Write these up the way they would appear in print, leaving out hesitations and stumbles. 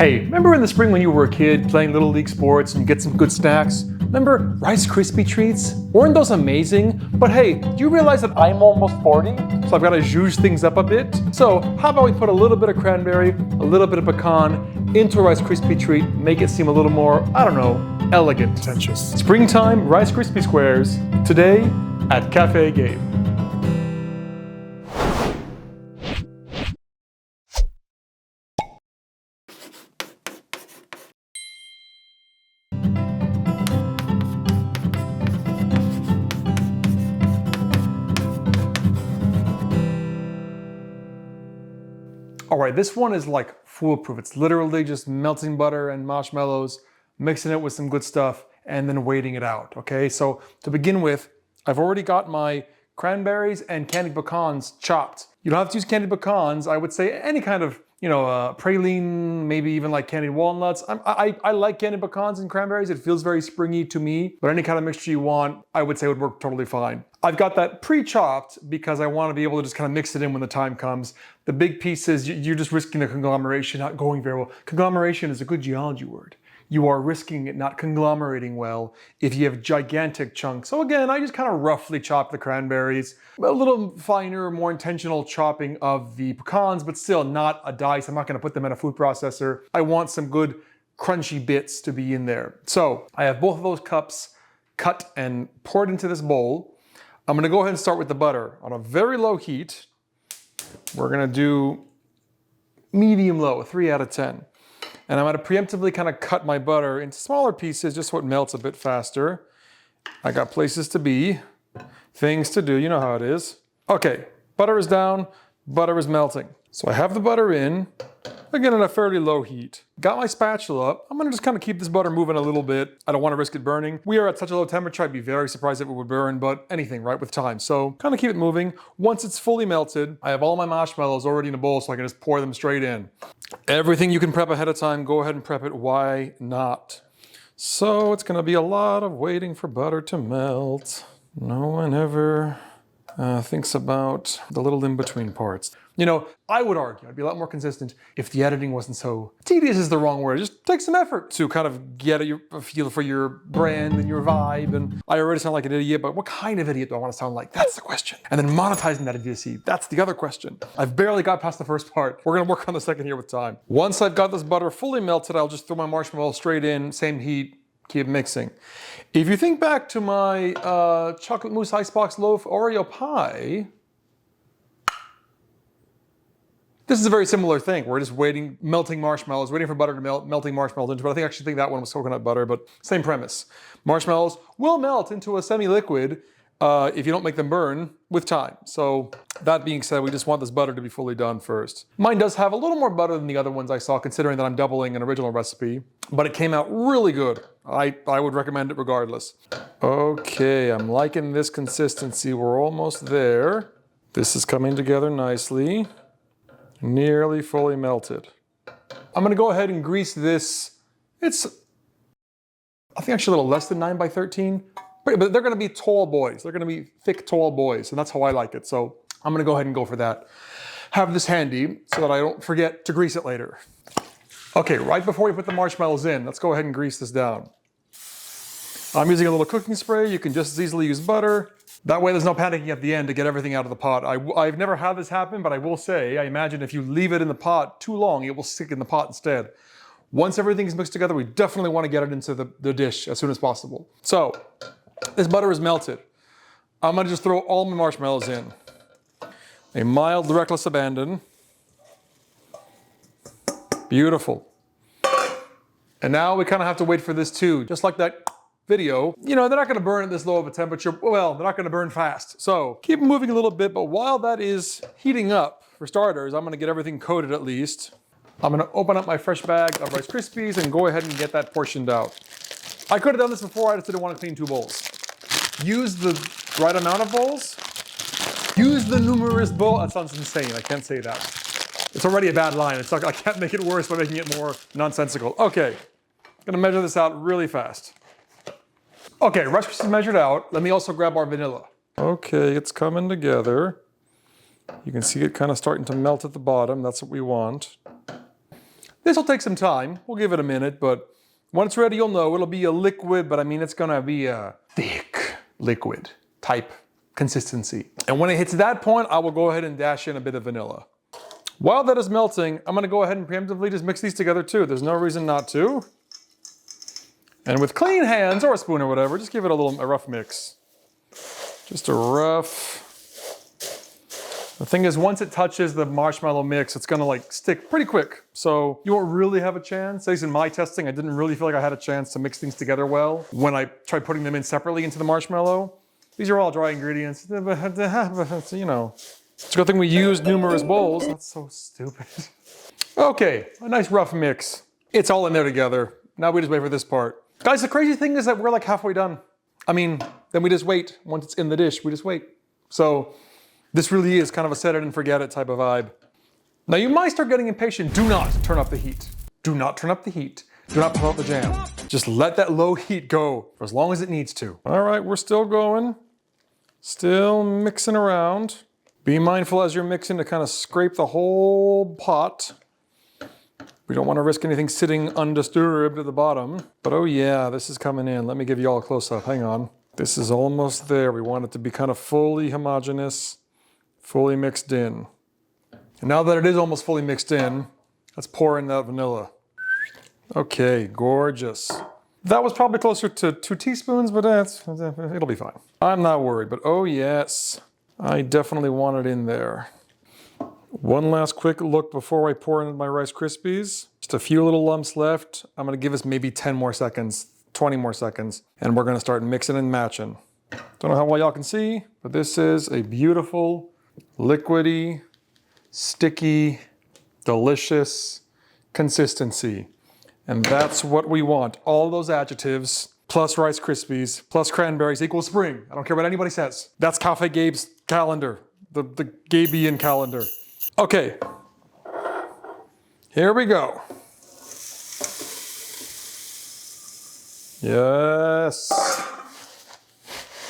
Hey, remember in the spring when you were a kid playing Little League sports and you get some good snacks? Remember Rice Krispie treats? Weren't those amazing? But hey, do you realize that I'm almost 40? So I've got to zhuzh things up a bit. So how about we put a little bit of cranberry, a little bit of pecan into a Rice Krispie treat, make it seem a little more, I don't know, elegant. Pretentious. Springtime Rice Krispie squares, today at Café Gabe. All right, this one is like foolproof. It's literally just melting butter and marshmallows, mixing it with some good stuff, and then waiting it out, okay? So to begin with, I've already got my cranberries and candied pecans chopped. You don't have to use candied pecans. I would say any kind of, praline, maybe even like candied walnuts. I like candied pecans and cranberries. It feels very springy to me, but any kind of mixture you want, I would say would work totally fine. I've got that pre-chopped because I want to be able to just kind of mix it in when the time comes. The big pieces, you're just risking the conglomeration not going very well. Conglomeration is a good geology word. You are risking it not conglomerating well if you have gigantic chunks. So again, I just kind of roughly chop the cranberries. A little finer, more intentional chopping of the pecans, but still not a dice. I'm not going to put them in a food processor. I want some good crunchy bits to be in there. So I have both of those cups cut and poured into this bowl. I'm going to go ahead and start with the butter on a very low heat. We're going to do medium low, 3 out of 10. And I'm going to preemptively kind of cut my butter into smaller pieces just so it melts a bit faster. I got places to be, things to do, you know how it is. Okay, butter is down, butter is melting. So I have the butter in, again at a fairly low heat. Got my spatula. I'm going to just kind of keep this butter moving a little bit. I don't want to risk it burning. We are at such a low temperature, I'd be very surprised if it would burn, but anything, right, with time. So kind of keep it moving. Once it's fully melted, I have all my marshmallows already in a bowl so I can just pour them straight in. Everything you can prep ahead of time, go ahead and prep it. Why not? So it's going to be a lot of waiting for butter to melt. No one ever thinks about the little in-between parts. You know, I would argue, I'd be a lot more consistent if the editing wasn't so tedious is the wrong word. Just take some effort to kind of get a feel for your brand and your vibe. And I already sound like an idiot, but what kind of idiot do I want to sound like? That's the question. And then monetizing that idiocy, that's the other question. I've barely got past the first part. We're going to work on the second here with time. Once I've got this butter fully melted, I'll just throw my marshmallow straight in, same heat, keep mixing. If you think back to my chocolate mousse icebox loaf Oreo pie, this is a very similar thing. We're just waiting, melting marshmallows, waiting for butter to melt, melting marshmallows into it. I actually think that one was coconut butter, but same premise. Marshmallows will melt into a semi-liquid if you don't make them burn with time. So that being said, we just want this butter to be fully done first. Mine does have a little more butter than the other ones I saw, considering that I'm doubling an original recipe, but it came out really good. I would recommend it regardless. Okay, I'm liking this consistency. We're almost there. This is coming together nicely. Nearly fully melted. I'm gonna go ahead and grease this. It's, I think actually a little less than 9 by 13, but they're gonna be tall boys. They're gonna be thick, tall boys, and that's how I like it. So I'm gonna go ahead and go for that. Have this handy so that I don't forget to grease it later. Okay, right before we put the marshmallows in, let's go ahead and grease this down. I'm using a little cooking spray. You can just as easily use butter. That way there's no panicking at the end to get everything out of the pot. I've never had this happen, but I will say, I imagine if you leave it in the pot too long, it will stick in the pot instead. Once everything's mixed together, we definitely want to get it into the dish as soon as possible. So, this butter is melted. I'm gonna just throw all my marshmallows in. A mild, reckless abandon. Beautiful. And now we kind of have to wait for this too, just like that video. You know, they're not gonna burn at this low of a temperature. Well, they're not gonna burn fast. So keep moving a little bit, but while that is heating up, for starters, I'm gonna get everything coated at least. I'm gonna open up my fresh bag of Rice Krispies and go ahead and get that portioned out. I could have done this before, I just didn't want to clean 2 bowls. Use the right amount of bowls. Use the numerous bowl. That sounds insane, I can't say that. It's already a bad line. It's not, I can't make it worse by making it more nonsensical. Okay, gonna measure this out really fast. Okay, Rice Krispies measured out. Let me also grab our vanilla. Okay, it's coming together. You can see it kind of starting to melt at the bottom. That's what we want. This will take some time. We'll give it a minute, but when it's ready, you'll know. It'll be a liquid, but I mean, it's gonna be a thick liquid type consistency. And when it hits that point, I will go ahead and dash in a bit of vanilla. While that is melting, I'm gonna go ahead and preemptively just mix these together too. There's no reason not to. And with clean hands or a spoon or whatever, just give it a rough mix. Just a rough. The thing is, once it touches the marshmallow mix, it's gonna like stick pretty quick. So you won't really have a chance. At least in my testing, I didn't really feel like I had a chance to mix things together well when I tried putting them in separately into the marshmallow. These are all dry ingredients, you know. It's a good thing we used numerous bowls. That's so stupid. Okay, a nice rough mix. It's all in there together. Now we just wait for this part. Guys, the crazy thing is that we're like halfway done. I mean, then we just wait. Once it's in the dish, we just wait. So this really is kind of a set it and forget it type of vibe. Now you might start getting impatient. Do not turn up the heat. Do not turn up the heat. Do not put out the jam. Just let that low heat go for as long as it needs to. All right, we're still going. Still mixing around. Be mindful as you're mixing to kind of scrape the whole pot. We don't want to risk anything sitting undisturbed at the bottom. But oh yeah, this is coming in. Let me give you all a close-up. Hang on. This is almost there. We want it to be kind of fully homogeneous, fully mixed in. And now that it is almost fully mixed in, let's pour in that vanilla. Okay, gorgeous. That was probably closer to 2 teaspoons, but it'll be fine. I'm not worried, but oh yes, I definitely want it in there. One last quick look before I pour in my Rice Krispies. Just a few little lumps left. I'm gonna give us maybe 10 more seconds, 20 more seconds, and we're gonna start mixing and matching. Don't know how well y'all can see, but this is a beautiful, liquidy, sticky, delicious consistency. And that's what we want. All those adjectives, plus Rice Krispies, plus cranberries equals spring. I don't care what anybody says. That's Café Gabe's calendar, the Gabean calendar. Okay, here we go. Yes.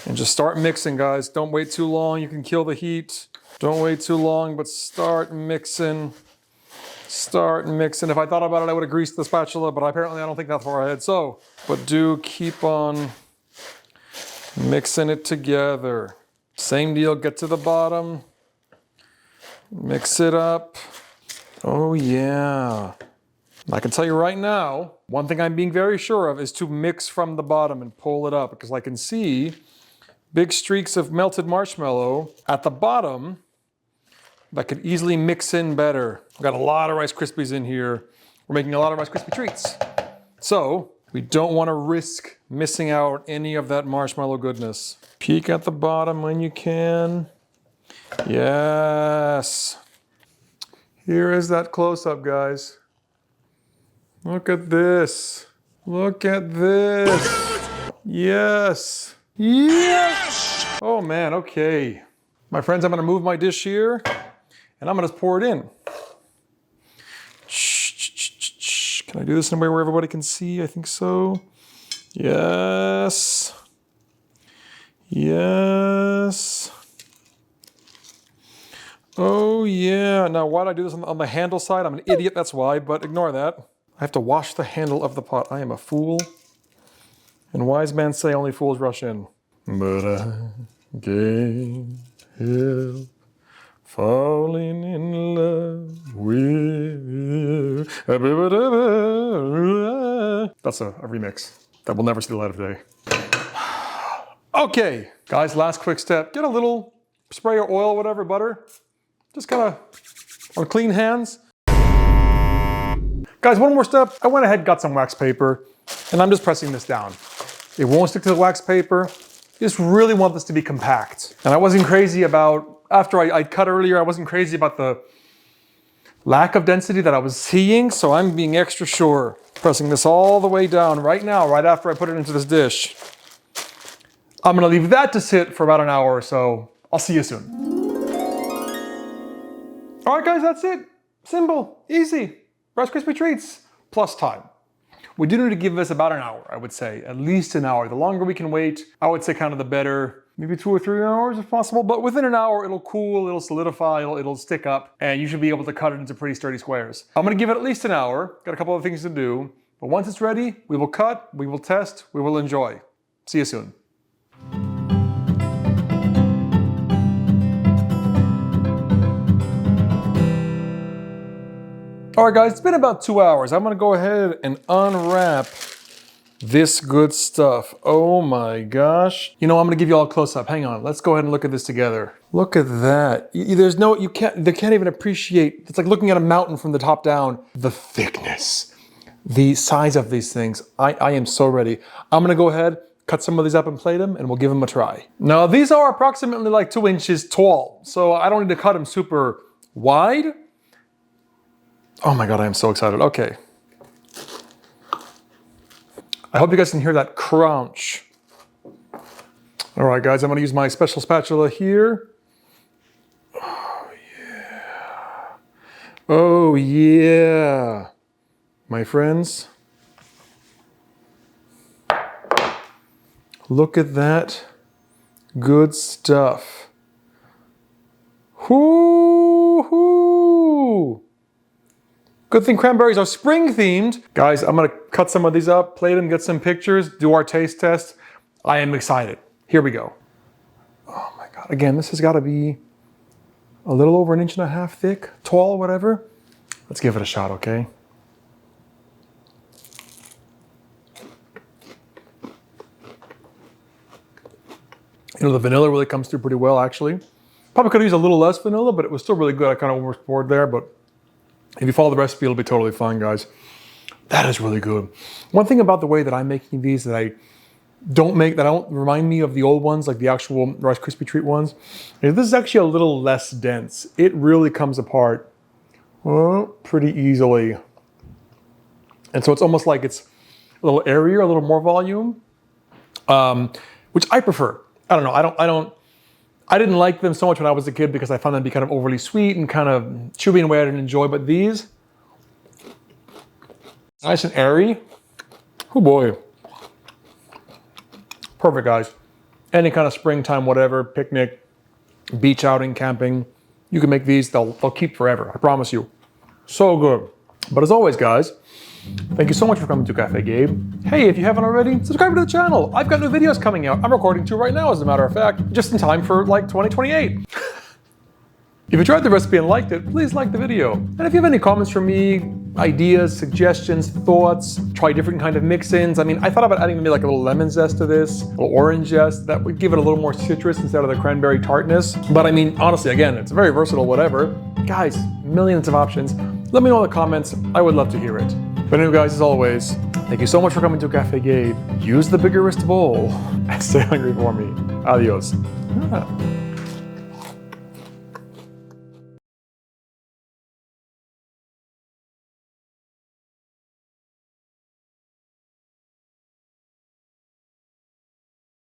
And just start mixing, guys. Don't wait too long. You can kill the heat. Don't wait too long, but start mixing. Start mixing. If I thought about it, I would have greased the spatula, but apparently I don't think that far ahead. So, but do keep on mixing it together. Same deal, get to the bottom. Mix it up. Oh yeah. I can tell you right now, one thing I'm being very sure of is to mix from the bottom and pull it up, because I can see big streaks of melted marshmallow at the bottom that could easily mix in better. We've got a lot of Rice Krispies in here. We're making a lot of Rice Krispie treats. So we don't want to risk missing out any of that marshmallow goodness. Peek at the bottom when you can. Yes. Here is that close-up, guys. Look at this. Look at this. Yes. Yes. Oh man, okay. My friends, I'm gonna move my dish here and I'm gonna just pour it in. Can I do this in a way where everybody can see? I think so. Yes. Yes. Oh yeah. Now why did I do this on the handle side? I'm an idiot, that's why, but ignore that. I have to wash the handle of the pot. I am a fool. And wise men say only fools rush in. But I can't help falling in love with you. That's a remix that will never see the light of day. Okay, guys, last quick step. Get a little spray of oil, whatever, butter. Just kind of on clean hands. Guys, one more step. I went ahead and got some wax paper, and I'm just pressing this down. It won't stick to the wax paper. You just really want this to be compact. And I wasn't crazy about, after I cut earlier, I wasn't crazy about the lack of density that I was seeing, so I'm being extra sure. Pressing this all the way down right now, right after I put it into this dish. I'm gonna leave that to sit for about an hour or so. I'll see you soon. All right, guys, that's it. Simple, easy. Rice Krispie treats, plus time. We do need to give this about an hour, I would say, at least an hour. The longer we can wait, I would say kind of the better. Maybe 2 or 3 hours if possible, but within an hour, it'll cool, it'll solidify, it'll stick up, and you should be able to cut it into pretty sturdy squares. I'm gonna give it at least an hour. Got a couple of things to do, but once it's ready, we will cut, we will test, we will enjoy. See you soon. All right, guys, it's been about 2 hours. I'm gonna go ahead and unwrap this good stuff. Oh my gosh. You know, I'm gonna give you all a close up. Hang on, let's go ahead and look at this together. Look at that. They can't even appreciate, it's like looking at a mountain from the top down. The thickness, the size of these things. I am so ready. I'm gonna go ahead, cut some of these up and plate them, and we'll give them a try. Now, these are approximately like 2 inches tall, so I don't need to cut them super wide. Oh my God, I am so excited. Okay. I hope you guys can hear that crunch. All right, guys, I'm gonna use my special spatula here. Oh yeah. Oh yeah. My friends. Look at that good stuff. Hoo-hoo. Good thing cranberries are spring themed. Guys, I'm gonna cut some of these up, plate them, get some pictures, do our taste test. I am excited. Here we go. Oh my God, again, this has gotta be a little over 1.5 inches thick, tall, whatever. Let's give it a shot, okay? You know, the vanilla really comes through pretty well, actually. Probably could have used a little less vanilla, but it was still really good. I kind of almost poured there, but if you follow the recipe, it'll be totally fine, guys. That is really good. One thing about the way that I'm making these that don't remind me of the old ones, like the actual Rice Krispie Treat ones, is this is actually a little less dense. It really comes apart pretty easily. And so it's almost like it's a little airier, a little more volume, which I prefer. I don't know. I didn't like them so much when I was a kid because I found them to be kind of overly sweet and kind of chewy in a way I didn't enjoy. But these, nice and airy. Oh boy. Perfect, guys. Any kind of springtime, whatever, picnic, beach outing, camping, you can make these. They'll keep forever. I promise you. So good. But as always, guys, thank you so much for coming to Café Gabe. Hey, if you haven't already, subscribe to the channel. I've got new videos coming out. I'm recording 2 right now, as a matter of fact, just in time for like 2028. If you tried the recipe and liked it, please like the video. And if you have any comments for me, ideas, suggestions, thoughts, try different kind of mix-ins. I mean, I thought about adding maybe like a little lemon zest to this, a little orange zest. That would give it a little more citrus instead of the cranberry tartness. But I mean, honestly, again, it's very versatile, whatever. Guys, millions of options. Let me know in the comments. I would love to hear it. But anyway, guys, as always, thank you so much for coming to Café Gabe. Use the bigger wrist bowl and stay hungry for me. Adios.